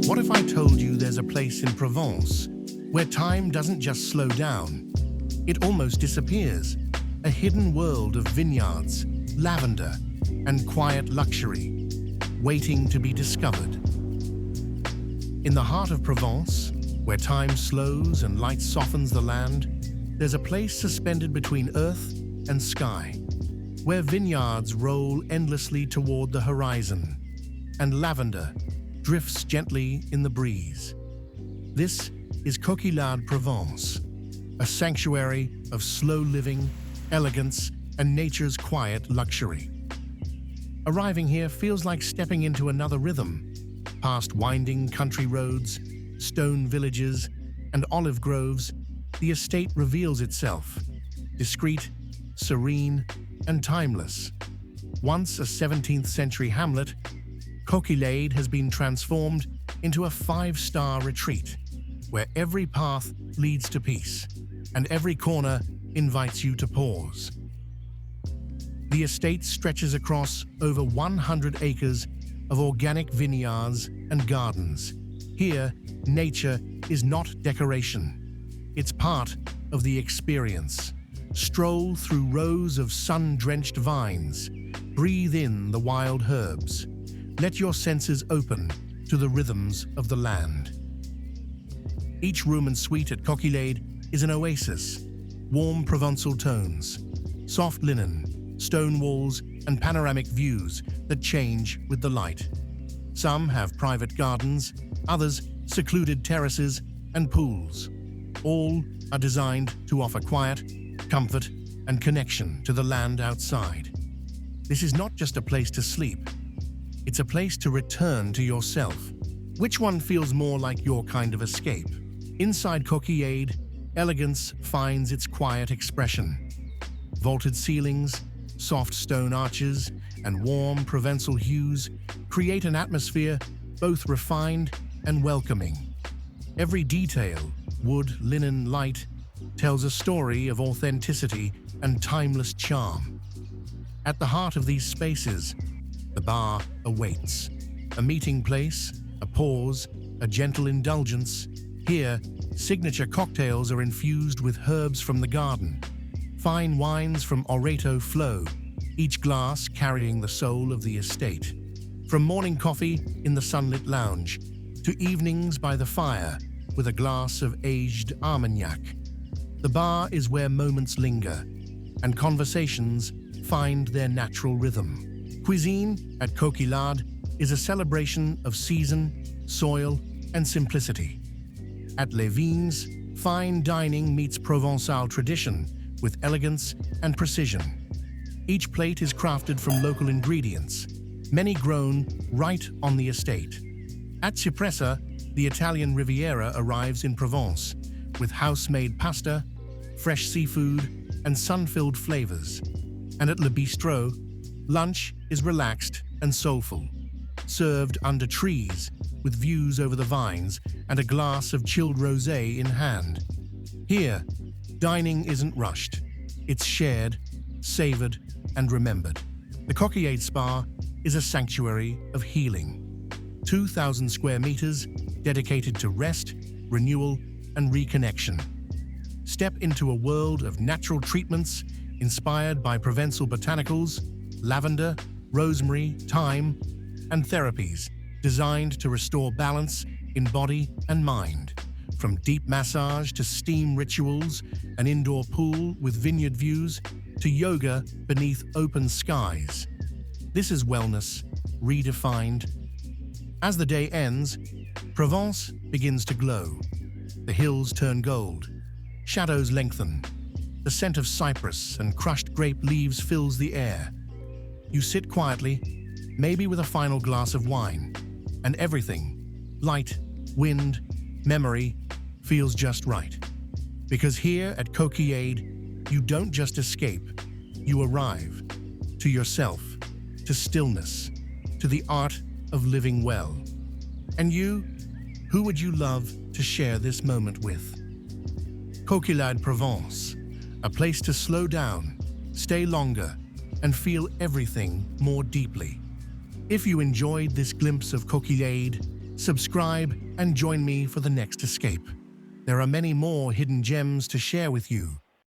What if I told you there's a place in Provence where time doesn't just slow down, it almost disappears? A hidden world of vineyards, lavender, and quiet luxury, waiting to be discovered. In the heart of Provence, where time slows and light softens the land, there's a place suspended between earth and sky, where vineyards roll endlessly toward the horizon, and lavender drifts gently in the breeze. This is Coquillade Provence, a sanctuary of slow living, elegance, and nature's quiet luxury. Arriving here feels like stepping into another rhythm, past winding country roads, stone villages, and olive groves. The estate reveals itself, discreet, serene, and timeless. Once a 17th century hamlet, Coquillade has been transformed into a 5-star retreat, where every path leads to peace, and every corner invites you to pause. The estate stretches across over 100 acres of organic vineyards and gardens. Here, nature is not decoration. It's part of the experience. Stroll through rows of sun-drenched vines. Breathe in the wild herbs. Let your senses open to the rhythms of the land. Each room and suite at Coquillade is an oasis. Warm Provençal tones, soft linen, stone walls, and panoramic views that change with the light. Some have private gardens, others secluded terraces and pools. All are designed to offer quiet, comfort, and connection to the land outside. This is not just a place to sleep. It's a place to return to yourself. Which one feels more like your kind of escape? Inside Coquillade, elegance finds its quiet expression. Vaulted ceilings, soft stone arches, and warm Provençal hues create an atmosphere both refined and welcoming. Every detail, wood, linen, light, tells a story of authenticity and timeless charm. At the heart of these spaces, the bar awaits. A meeting place, a pause, a gentle indulgence. Here, signature cocktails are infused with herbs from the garden. Fine wines from Oreto flow, each glass carrying the soul of the estate. From morning coffee in the sunlit lounge to evenings by the fire with a glass of aged Armagnac, the bar is where moments linger and conversations find their natural rhythm. Cuisine at Coquillade is a celebration of season, soil, and simplicity. At Les Vignes, fine dining meets Provençal tradition with elegance and precision. Each plate is crafted from local ingredients, many grown right on the estate. At Cipressa, the Italian Riviera arrives in Provence with house-made pasta, fresh seafood, and sun-filled flavors. And at Le Bistrot, lunch is relaxed and soulful, served under trees with views over the vines and a glass of chilled rosé in hand. Here, dining isn't rushed. It's shared, savored, and remembered. The Coquillade Spa is a sanctuary of healing. 2,000 square meters dedicated to rest, renewal, and reconnection. Step into a world of natural treatments inspired by Provençal botanicals, lavender, rosemary, thyme, and therapies designed to restore balance in body and mind. From deep massage to steam rituals, an indoor pool with vineyard views, to yoga beneath open skies. This is wellness, redefined. As the day ends, Provence begins to glow. The hills turn gold. Shadows lengthen. The scent of cypress and crushed grape leaves fills the air. You sit quietly, maybe with a final glass of wine, and everything, light, wind, memory, feels just right. Because here at Coquillade, you don't just escape, you arrive. To yourself, to stillness, to the art of living well. And you, who would you love to share this moment with? Coquillade Provence, a place to slow down, stay longer, and feel everything more deeply. If you enjoyed this glimpse of Coquillade, Subscribe and join me for the next escape. There are many more hidden gems to share with you.